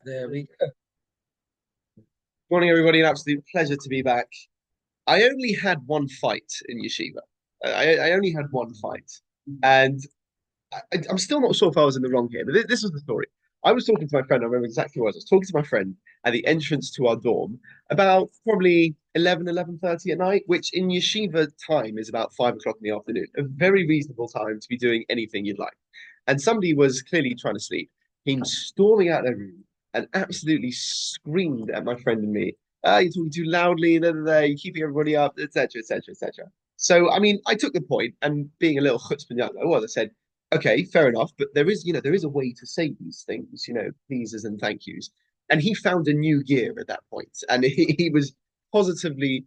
There we go. Morning, everybody. An absolute pleasure to be back. I only had one fight in yeshiva. I only had one fight, and I'm still not sure if I was in the wrong here. But this was the story. I was talking to my friend. I remember exactly what I was. Talking to my friend at the entrance to our dorm about probably 11:30 at night, which in yeshiva time is about 5 o'clock in the afternoon. A very reasonable time to be doing anything you'd like. And somebody was clearly trying to sleep. Came storming out of their room and absolutely screamed at my friend and me. You're talking too loudly, da, da, da, you're keeping everybody up, etc., etc., etc. So, I mean, I took the point, and being a little chutzpah young, I was. I said, okay, fair enough, but there is a way to say these things, pleases and thank yous. And he found a new gear at that point, and he was positively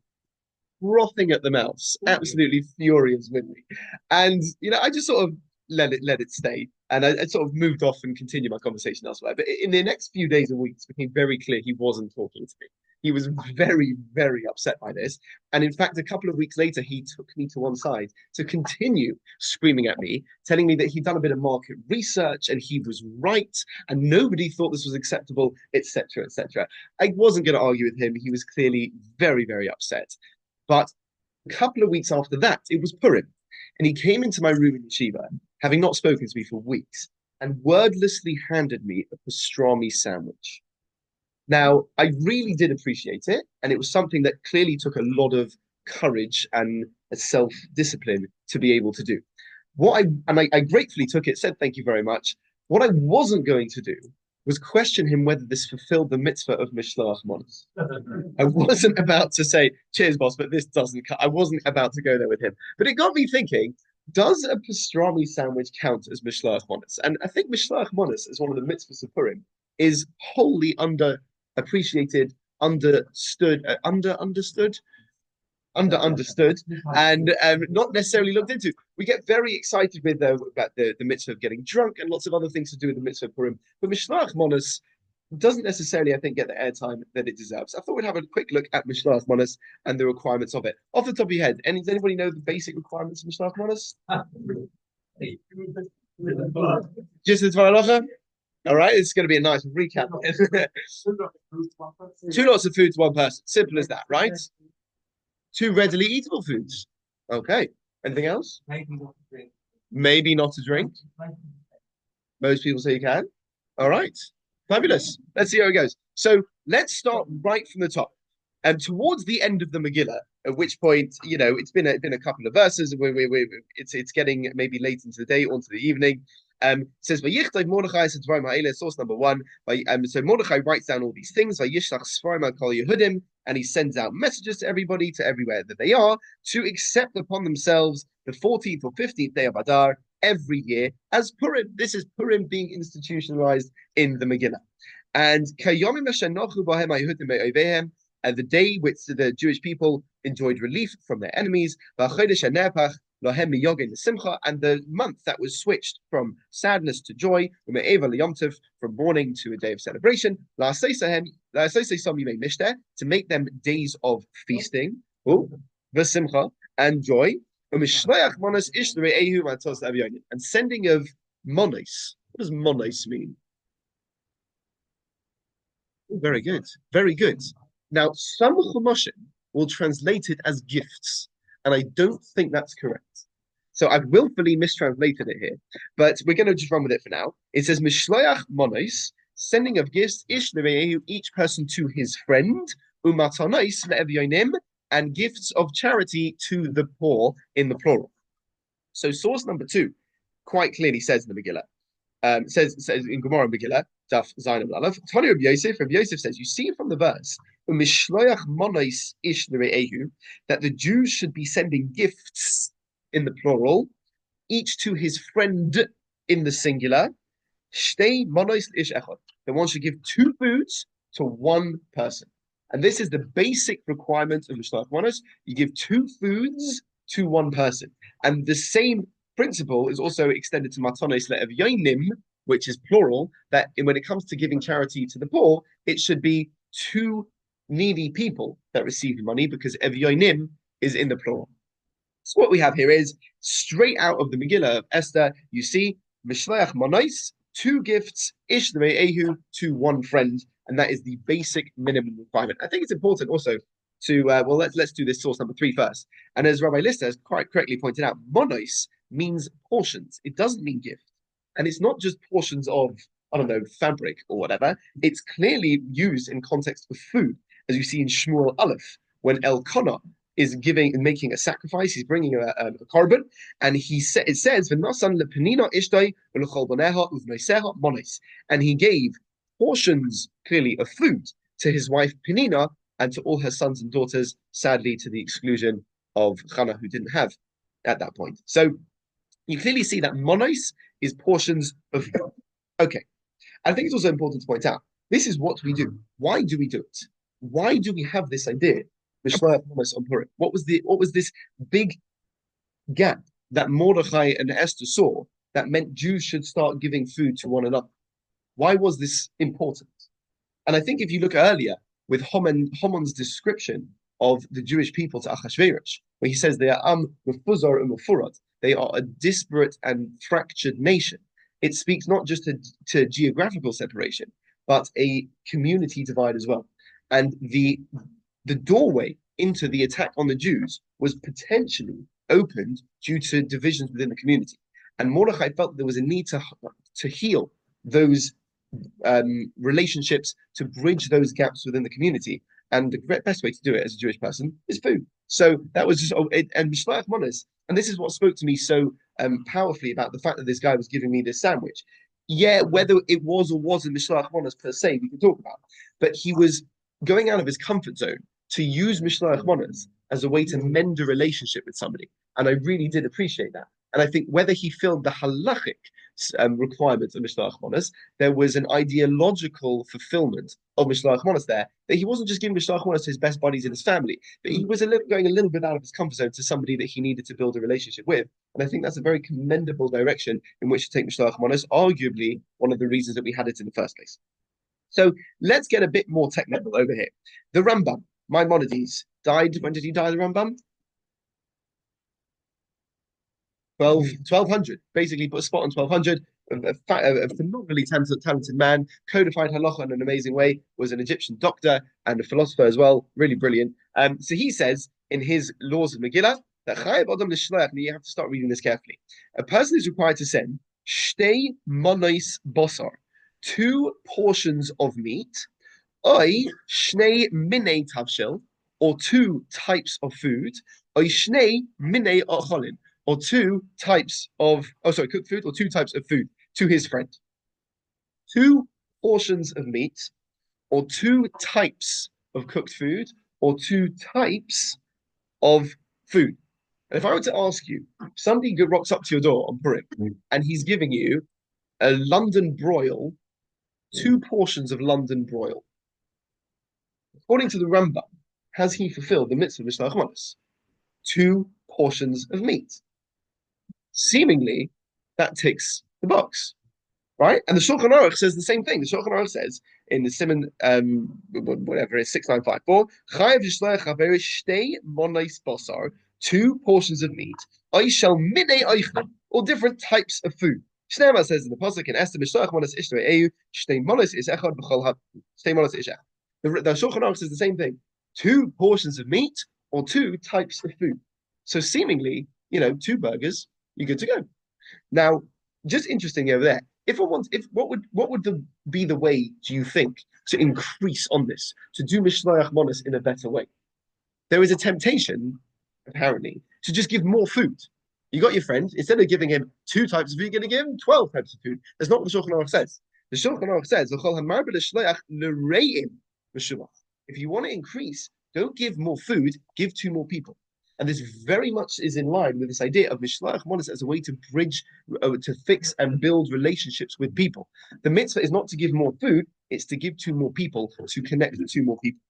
frothing at the mouth, absolutely furious with me. And I just sort of let it stay. And I sort of moved off and continued my conversation elsewhere. But in the next few days and weeks, it became very clear he wasn't talking to me. He was very, very upset by this. And in fact, a couple of weeks later, he took me to one side to continue screaming at me, telling me that he'd done a bit of market research and he was right, and nobody thought this was acceptable, etc., etc. I wasn't going to argue with him. He was clearly very, very upset. But a couple of weeks after that, it was Purim. And he came into my room in yeshiva, having not spoken to me for weeks, and wordlessly handed me a pastrami sandwich. Now, I really did appreciate it, and it was something that clearly took a lot of courage and a self-discipline to be able to do. I gratefully took it, said thank you very much. What I wasn't going to do was question him whether this fulfilled the mitzvah of Mishloach Manos. I wasn't about to say, cheers, boss, but this doesn't cut. I wasn't about to go there with him. But it got me thinking, does a pastrami sandwich count as Mishloach Manos? And I think Mishloach Manos is one of the mitzvahs of Purim, is wholly underappreciated, understood, and not necessarily looked into. We get very excited with about the mitzvah of getting drunk and lots of other things to do with the mitzvah of Purim. But Mishloach Manos doesn't necessarily, I think, get the airtime that it deserves. I thought we'd have a quick look at Mishloach Manos and the requirements of it. Off the top of your head, does anybody know the basic requirements of Mishloach Manos? Just the Tvara. All right, it's going to be a nice recap. Two lots of food to one person. Simple as that, right? Two readily eatable foods. Okay. Anything else? Maybe not a drink. Most people say you can. All right. Fabulous. Let's see how it goes. So let's start right from the top. And towards the end of the Megillah, at which point, it's been a couple of verses. It's getting maybe late into the day, onto the evening. It says, "Vayichtav Mordechai," source number one. So Mordechai writes down all these things. Vayishlach Sfarim al Kol Yehudim, and he sends out messages to everybody, to everywhere that they are, to accept upon themselves the 14th or 15th day of Adar every year as Purim. This is Purim being institutionalized in the Megillah. And the day which the Jewish people enjoyed relief from their enemies, and the month that was switched from sadness to joy, from mourning to a day of celebration, to make them days of feasting, and joy, and sending of monos. What does monos mean? Very good. Very good. Now, some Chumashim will translate it as gifts, and I don't think that's correct. So I've willfully mistranslated it here, but we're going to just run with it for now. It says, Mishloach monos, sending of gifts, ish lere'ehu, each person to his friend, umatanos le'evyonim, and gifts of charity to the poor in the plural. So source number two quite clearly says in the Megillah, says in Gemara and Megillah, Daf Zayin Aleph. Tony Rabbi Yosef says, you see from the verse, that the Jews should be sending gifts in the plural, each to his friend in the singular. That one should give two foods to one person. And this is the basic requirement of Mishloach Manos. You give two foods to one person. And the same principle is also extended to Matanos Le'evyonim, which is plural, that when it comes to giving charity to the poor, it should be two needy people that receive money, because Evyonim is in the plural. So what we have here is straight out of the Megillah of Esther. You see, Mishloach Manos, two gifts, Ishnei Ehu, to one friend, and that is the basic minimum requirement. I think it's important also to let's do this source number three first. And as Rabbi Lister has quite correctly pointed out, monos means portions. It doesn't mean gift, and it's not just portions of I don't know fabric or whatever. It's clearly used in context of food, as you see in Shmuel Aleph when Elkanah is giving and making a sacrifice. He's bringing a korban, and it says v'nasan lepenina ishtai v'lechol baneha uvneiseha monos, and he gave portions clearly of food to his wife Penina and to all her sons and daughters, sadly to the exclusion of Hannah, who didn't have at that point. So you clearly see that monos is portions of food. Okay, I think it's also important to point out this is what we do. Why do we do it? Why do we have this idea? What was this big gap that Mordechai and Esther saw that meant Jews should start giving food to one another? Why was this important? And I think if you look earlier with Haman's description of the Jewish people to Achashverosh, where he says they are mufuzar and mufurad, they are a disparate and fractured nation. It speaks not just to geographical separation, but a community divide as well. And the doorway into the attack on the Jews was potentially opened due to divisions within the community. And Mordechai felt there was a need to heal those relationships, to bridge those gaps within the community. And the best way to do it as a Jewish person is food. So that was just, and Mishloach Monos. And this is what spoke to me so powerfully about the fact that this guy was giving me this sandwich. Yeah, whether it was or wasn't Mishloach Monos per se, we can talk about. But he was going out of his comfort zone to use Mishloach Monos as a way to mend a relationship with somebody. And I really did appreciate that. And I think whether he filled the halachic requirements of Mishloach Monos, there was an ideological fulfillment of Mishloach Monos there, that he wasn't just giving Mishloach Monos to his best buddies in his family, but he was going a little bit out of his comfort zone to somebody that he needed to build a relationship with. And I think that's a very commendable direction in which to take Mishloach Monos, arguably one of the reasons that we had it in the first place. So let's get a bit more technical over here. The Rambam, Maimonides, died. When did he die, the Rambam? 1200. Basically put a spot on 1200. A phenomenally talented man, codified halacha in an amazing way, was an Egyptian doctor and a philosopher as well, really brilliant. So he says in his Laws of Megillah that Chaim Adam L'Shleach, you have to start reading this carefully. A person is required to send shtei monos basar, two portions of meat, oy shnei minei tavshil, or two types of food, oy shnei minei acholin, or two types of, cooked food, or two types of food to his friend. Two portions of meat, or two types of cooked food, or two types of food. And if I were to ask you, somebody rocks up to your door on Purim, and he's giving you a London broil, two portions of London broil. According to the Rambam, has he fulfilled the mitzvah of Mishloach Monos? Two portions of meat. Seemingly, that ticks the box, right? And the Shulchan Aruch says the same thing. The Shulchan Aruch says in the Siman, whatever it is, 6954, Chayav yishleach haver shtei monos basar, two portions of meat, oishel minei oichlin, or different types of food. Shneimah says in the pasuk in Esther, Mishloach Monos ishtei eyu, shtei monos is echad b'chol ha, shtei monos is echad. The Shulchan Aruch says the same thing. Two portions of meat or two types of food. So seemingly, two burgers, you're good to go. Now, just interesting over there. What would be the way, do you think, to increase on this, to do Mishloach Monos in a better way? There is a temptation, apparently, to just give more food. You got your friend, instead of giving him two types of food, you're going to give him 12 types of food. That's not what the Shulchan Aruch says. The Shulchan Aruch says, if you want to increase, don't give more food, give two more people. And this very much is in line with this idea of Mishloach Monos as a way to bridge, to fix and build relationships with people. The mitzvah is not to give more food, it's to give two more people, to connect with two more people.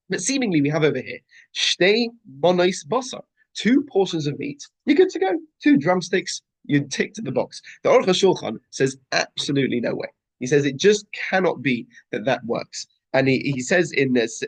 But seemingly we have over here, shtei monos basar, two portions of meat, you're good to go. Two drumsticks, you ticked the box. The Aruch HaShulchan says absolutely no way. He says it just cannot be that works. And he says in this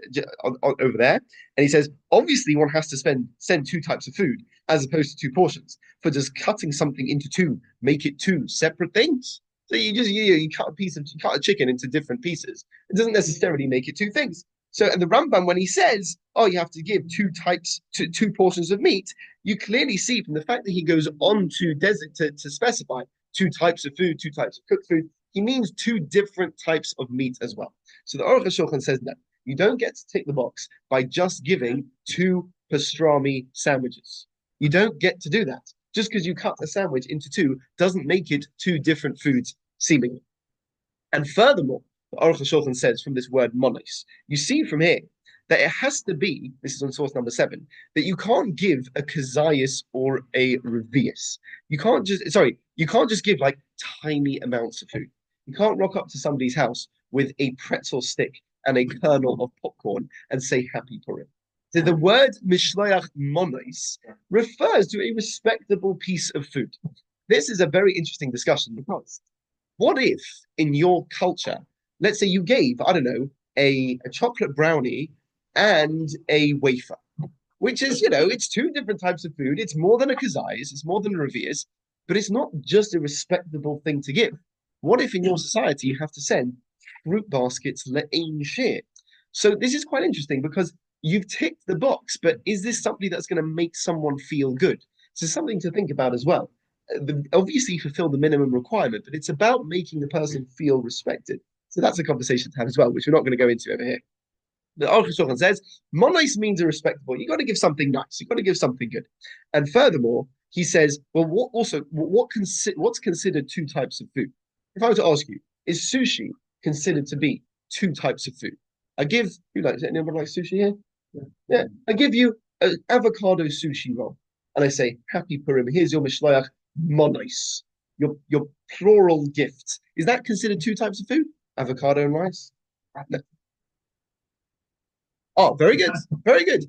over there, and he says, obviously one has to send two types of food as opposed to two portions. For does cutting something into two make it two separate things? So you cut you cut a chicken into different pieces. It doesn't necessarily make it two things. So and the Rambam, when he says, "Oh, you have to give two portions of meat," you clearly see from the fact that he goes on to to specify two types of food, two types of cooked food. He means two different types of meat as well. So the Aruch HaShulchan says no, you don't get to tick the box by just giving two pastrami sandwiches. You don't get to do that. Just because you cut a sandwich into two doesn't make it two different foods, seemingly. And furthermore, the Aruch HaShulchan says from this word monos, you see from here that it has to be, this is on source number 7, that you can't give a kazayas or a revius. You can't just give like tiny amounts of food. You can't rock up to somebody's house with a pretzel stick and a kernel of popcorn and say happy Purim. So the word mishloach monos refers to a respectable piece of food. This is a very interesting discussion because what if in your culture, let's say you gave, I don't know, a chocolate brownie and a wafer, which is, it's two different types of food. It's more than a kazayas, it's more than a revias, but it's not just a respectable thing to give. What if in your society you have to send fruit baskets le'ein shir? So this is quite interesting because you've ticked the box, but is this something that's going to make someone feel good? So something to think about as well. Obviously, fulfill the minimum requirement, but it's about making the person feel respected. So that's a conversation to have as well, which we're not going to go into over here. The Aruch HaShulchan says, monos means a respectable. You got to give something nice. You got to give something good. And furthermore, he says, well, what's considered two types of food? If I were to ask you, is sushi considered to be two types of food? Who likes it? Anyone like sushi here? Yeah. I give you an avocado sushi roll, and I say, happy Purim. Here's your mishloach monos, your plural gift. Is that considered two types of food? Avocado and rice? No. Oh, very good. Very good.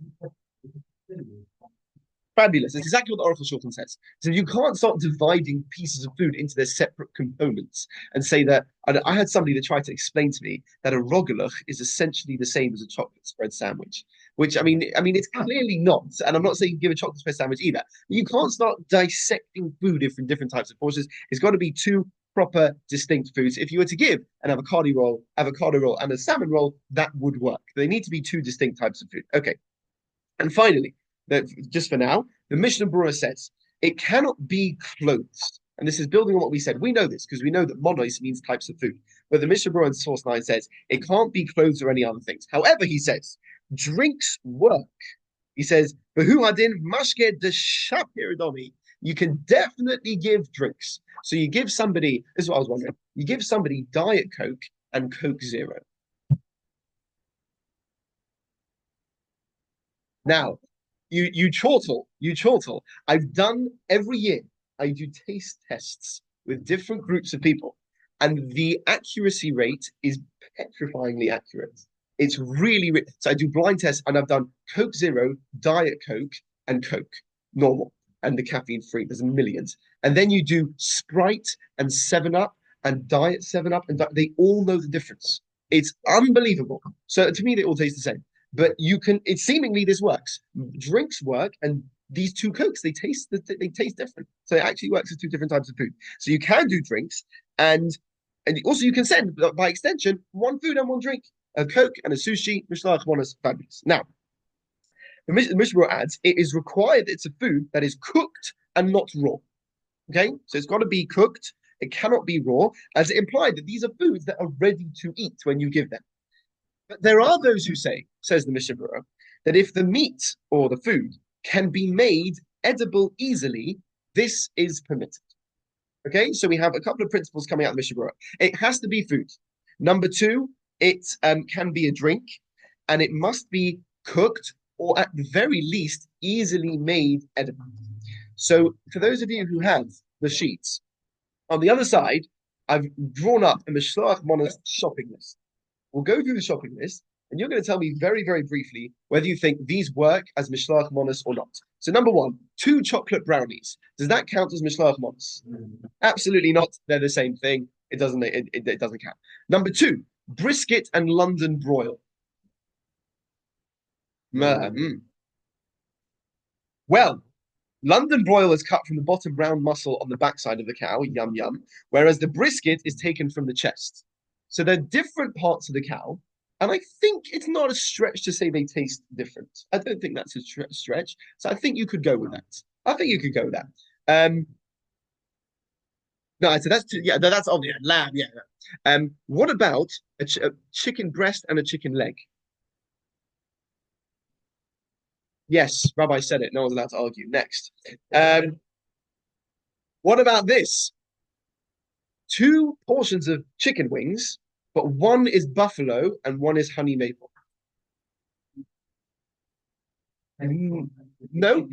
Fabulous. It's exactly what the Aruch HaShulchan says. So you can't start dividing pieces of food into their separate components and say that. I had somebody that tried to explain to me that a rogalach is essentially the same as a chocolate spread sandwich, which it's clearly not. And I'm not saying give a chocolate spread sandwich either. You can't start dissecting food in different types of portions. It's got to be two proper distinct foods. If you were to give an avocado roll, and a salmon roll, that would work. They need to be two distinct types of food. Okay. And finally, that just for now, the Mishnah Berurah says it cannot be clothed. And this is building on what we said. We know this because we know that monos means types of food. But the Mishnah Berurah in source 9 says it can't be clothes or any other things. However, he says drinks work. He says, Behu adin mashke de shapiridomi. You can definitely give drinks. So you give somebody, this is what I was wondering, you give somebody Diet Coke and Coke Zero. Now, you chortle. I've done every year. I do taste tests with different groups of people, and the accuracy rate is petrifyingly accurate. It's really so. I do blind tests, and I've done Coke Zero, Diet Coke, and Coke normal, and the caffeine free. There's millions, and then you do Sprite and Seven Up and Diet Seven Up, and they all know the difference. It's unbelievable. So to me, they all taste the same. But it seemingly this works. Drinks work, and these two cokes they taste different. So it actually works as two different types of food. So you can do drinks, and also you can send by extension one food and one drink, a coke and a sushi. Mishlach one is fabulous. Now the Mishnah adds it is required that it's a food that is cooked and not raw. Okay, so it's got to be cooked. It cannot be raw, as it implied that these are foods that are ready to eat when you give them. But there are those who say, says the Mishnah Berurah, that if the meat or the food can be made edible easily, this is permitted. Okay, so we have a couple of principles coming out of the Mishnah Berurah. It has to be food. Number 2, it can be a drink, and it must be cooked or at the very least easily made edible. So for those of you who have the sheets, on the other side, I've drawn up a Mishloach Monos shopping list. We'll go through the shopping list, and you're going to tell me very, very briefly whether you think these work as Mishloach Monos or not. So number 1, 2 chocolate brownies. Does that count as Mishloach Monos? Absolutely not. They're the same thing. It doesn't count. Number 2, brisket and London broil. Well, London broil is cut from the bottom round muscle on the backside of the cow, yum yum, whereas the brisket is taken from the chest. So they're different parts of the cow, and I think it's not a stretch to say they taste different. I don't think that's a stretch, so I think you could go with that. I think you could go with that. Um, no, so that's yeah, that's oh yeah, lamb, yeah. What about a chicken breast and a chicken leg? Yes, Rabbi said it. No one's allowed to argue. Next. Um, what about this? Two portions of chicken wings, but one is buffalo and one is honey maple. Mm, no,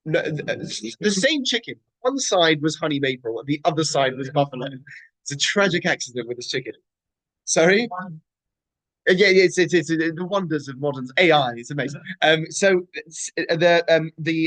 no, the same chicken. One side was honey maple, and the other side was buffalo. It's a tragic accident with this chicken. Sorry? Yeah, yeah, it's the wonders of modern AI. It's amazing. The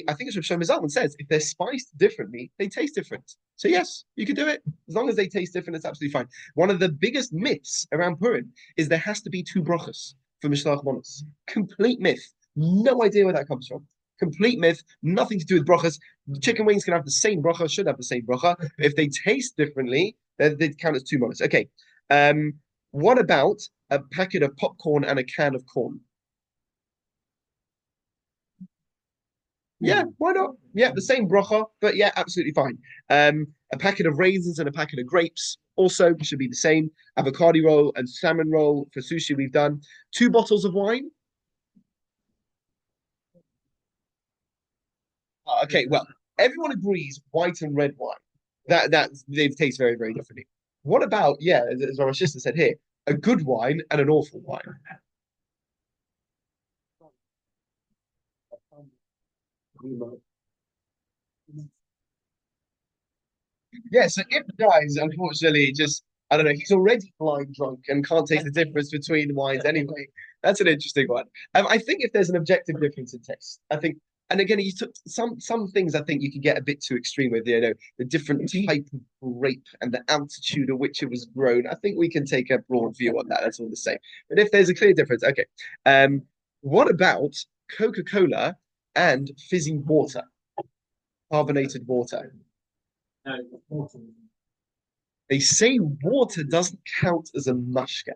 I think it's what Shlomo Zalman says. If they're spiced differently, they taste different. So yes, you could do it as long as they taste different. It's absolutely fine. One of the biggest myths around Purim is there has to be two brachas for mishloach manos. Complete myth. No idea where that comes from. Complete myth. Nothing to do with brachas. Chicken wings can have the same bracha. Should have the same bracha. If they taste differently, they count as two manos. Okay. Um, what about a packet of popcorn and a can of corn? Yeah, why not? Yeah, the same bracha, but yeah, absolutely fine. A packet of raisins and a packet of grapes also should be the same. Avocado roll and salmon roll for sushi we've done. Two bottles of wine. Okay, well, everyone agrees white and red wine. That they taste very, very differently. What about, yeah, as our sister said here, a good wine and an awful wine? Yeah, so if the guy's unfortunately just, I don't know, he's already blind drunk and can't taste the difference between the wines anyway. That's an interesting one. I think if there's an objective difference in taste, I think, and again, you took some things I think you can get a bit too extreme with, the different type of grape and the altitude at which it was grown. I think we can take a broad view on that. That's all the same. But if there's a clear difference, okay. Um, what about Coca-Cola and fizzy water, carbonated water? They say water doesn't count as a mashka,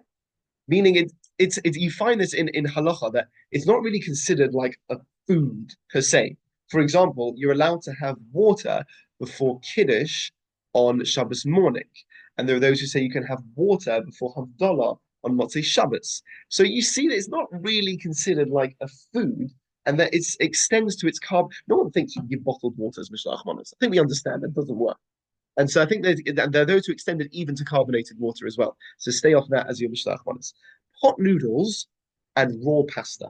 meaning you find this in halacha that it's not really considered like a food per se. For example, you're allowed to have water before kiddush on Shabbos morning, and there are those who say you can have water before Havdalah on Motzei Shabbos. So you see that it's not really considered like a food, and that it extends to its carb. No one thinks you can give bottled water as mishloach manos. I think we understand that doesn't work. And so I think there are those who extend it even to carbonated water as well. So stay off that as your mishlach ones. Hot noodles and raw pasta.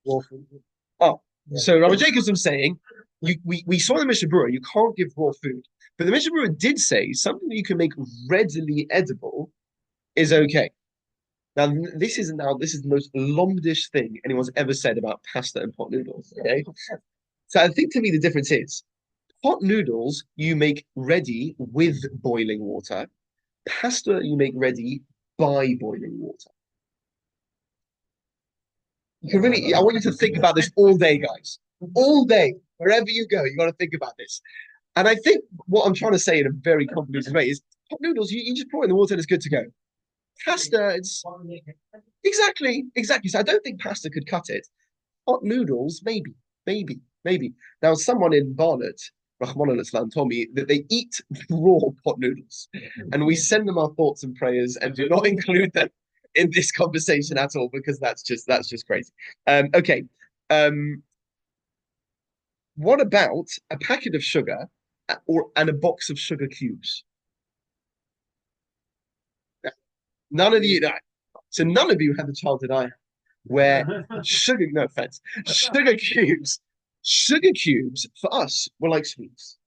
Oh, so Rabbi Jacobson saying we saw in the Mishnah Berurah you can't give raw food, but the Mishnah Berurah did say something that you can make readily edible is okay. Now this is the most lomdish thing anyone's ever said about pasta and pot noodles. Okay, so I think to me the difference is hot noodles you make ready with boiling water. Pasta you make ready by boiling water. You can really, I want you to think about this all day, guys. All day, wherever you go, you got to think about this. And I think what I'm trying to say in a very convoluted way is hot noodles, you just pour in the water and it's good to go. Pasta, it's exactly. So I don't think pasta could cut it. Hot noodles, maybe. Now, someone in Barnet, Rahman al-Islam, told me that they eat raw pot noodles, and we send them our thoughts and prayers and do not include them in this conversation at all because that's just crazy. Okay. Um, what about a packet of sugar or and a box of sugar cubes? None of you, no. So none of you had the childhood I had, where sugar, no offense, sugar cubes for us were like sweets.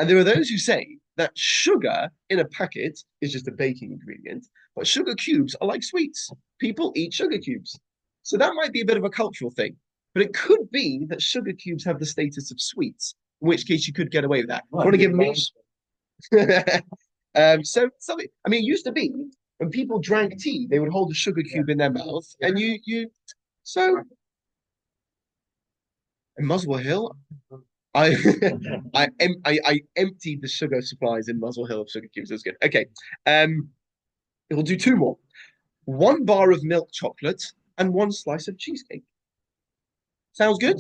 And there are those who say that sugar in a packet is just a baking ingredient, but sugar cubes are like sweets. People eat sugar cubes. So that might be a bit of a cultural thing, but it could be that sugar cubes have the status of sweets, in which case you could get away with that. You want to give me? So something. I mean, it used to be when people drank tea, they would hold a sugar cube in their mouth, and you. So In Muswell Hill, I I emptied the sugar supplies in Muswell Hill of sugar cubes. It was good. Okay. Um, we'll do two more. One bar of milk chocolate and one slice of cheesecake. Sounds good.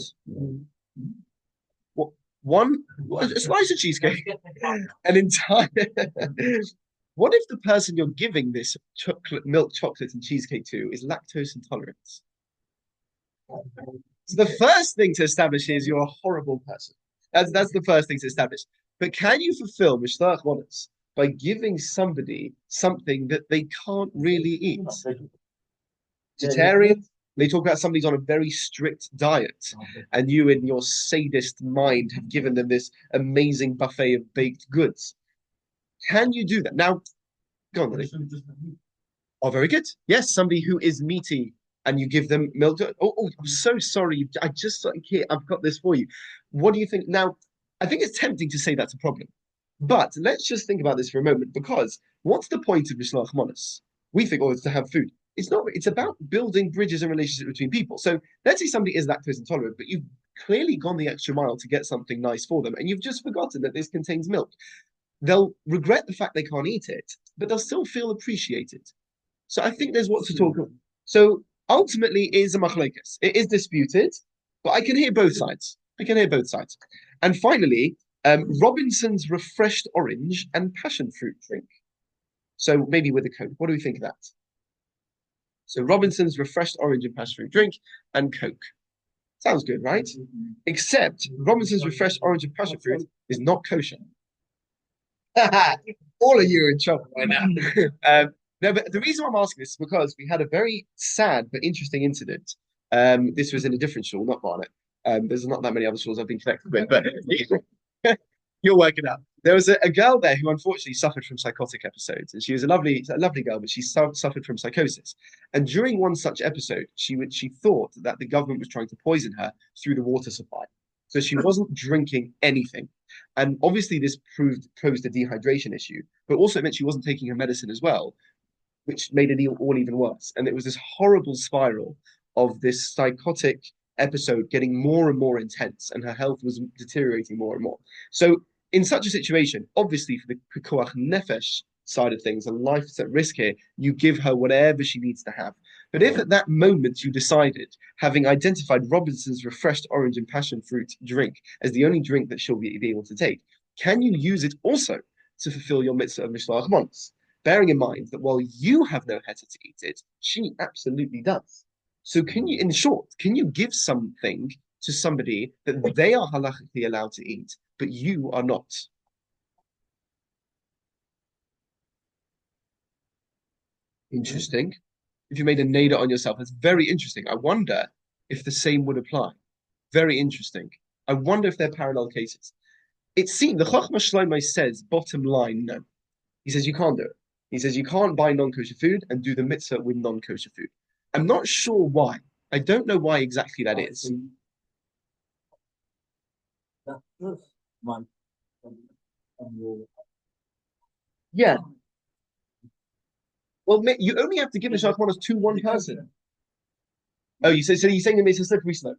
What one a slice of cheesecake, an entire. What if the person you're giving this milk chocolate and cheesecake to is lactose intolerant? So the first thing to establish is you're a horrible person. That's the first thing to establish. But can you fulfill Mishlach Monas by giving somebody something that they can't really eat? Vegetarian, they talk about somebody's on a very strict diet, and you, in your sadist mind, have given them this amazing buffet of baked goods. Can you do that? Now, go on, Lily. Oh, very good. Yes, somebody who is meaty and you give them milk. Oh, I'm so sorry. I just here, I've got this for you. What do you think? Now, I think it's tempting to say that's a problem, but let's just think about this for a moment because what's the point of Mishloach Monos? We think, oh, it's to have food. It's not. It's about building bridges and relationships between people. So let's say somebody is lactose intolerant, but you've clearly gone the extra mile to get something nice for them, and you've just forgotten that this contains milk. They'll regret the fact they can't eat it, but they'll still feel appreciated. So I think there's what to talk about. So ultimately, it is a machlokes. It is disputed, but I can hear both sides. I can hear both sides. And finally, Robinson's refreshed orange and passion fruit drink. So maybe with a Coke. What do we think of that? So Robinson's refreshed orange and passion fruit drink and Coke. Sounds good, right? Except Robinson's refreshed orange and passion fruit is not kosher. All of you are in trouble right now. No, but the reason I'm asking this is because we had a very sad but interesting incident. This was in a different shul, not Barnet. There's not that many other shuls I've been connected with, but you'll work it out. There was a girl there who unfortunately suffered from psychotic episodes, and she was a lovely girl, but she suffered from psychosis. And during one such episode, she thought that the government was trying to poison her through the water supply. So she wasn't drinking anything. And obviously, this posed a dehydration issue, but also it meant she wasn't taking her medicine as well, which made it all even worse. And it was this horrible spiral of this psychotic episode getting more and more intense, and her health was deteriorating more and more. So, in such a situation, obviously, for the pikuach nefesh side of things, and life's at risk here, you give her whatever she needs to have. But if at that moment you decided, having identified Robinson's refreshed orange and passion fruit drink as the only drink that she'll be able to take, can you use it also to fulfill your mitzvah of Mishloach Manos? Bearing in mind that while you have no heter to eat it, she absolutely does. So can you, in short, can you give something to somebody that they are halachically allowed to eat, but you are not? Interesting. If you made a neder on yourself, that's very interesting. I wonder if the same would apply. Very interesting. I wonder if they're parallel cases. It seems the Chachma Shlomo says, bottom line, no. He says you can't do it. He says you can't buy non-kosher food and do the mitzvah with non-kosher food. I'm not sure why. I don't know why exactly that is. Yeah. Well, you only have to give the shachmanos to one person. Oh, you say so? You're saying it makes a slippery slope.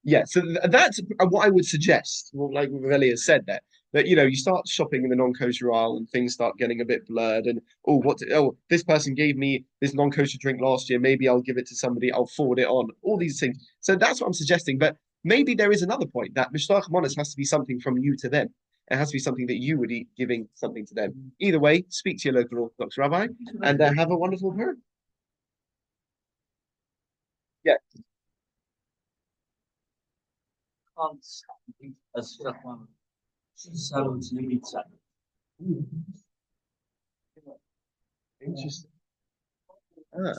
Yeah. So that's what I would suggest. Well, like Rabbi has said there, that you start shopping in the non-kosher aisle and things start getting a bit blurred. And this person gave me this non-kosher drink last year. Maybe I'll give it to somebody. I'll forward it on. All these things. So that's what I'm suggesting. But maybe there is another point that mishlach manos has to be something from you to them. It has to be something that you would eat, giving something to them. Either way, speak to your local Orthodox rabbi and have a wonderful Purim. Yeah. Interesting. Ah.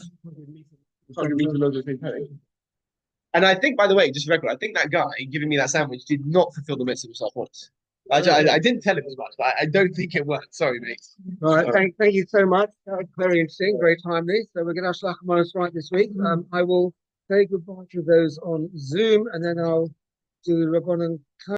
And I think, by the way, just for record, I think that guy giving me that sandwich did not fulfill the mitzvah himself once. I didn't tell him as much, but I don't think it worked. Sorry, mate. All right, thank you so much. That was very interesting, very timely. So we're going to have Shlach right this week. I will say goodbye to those on Zoom, and then I'll do the Rabbanon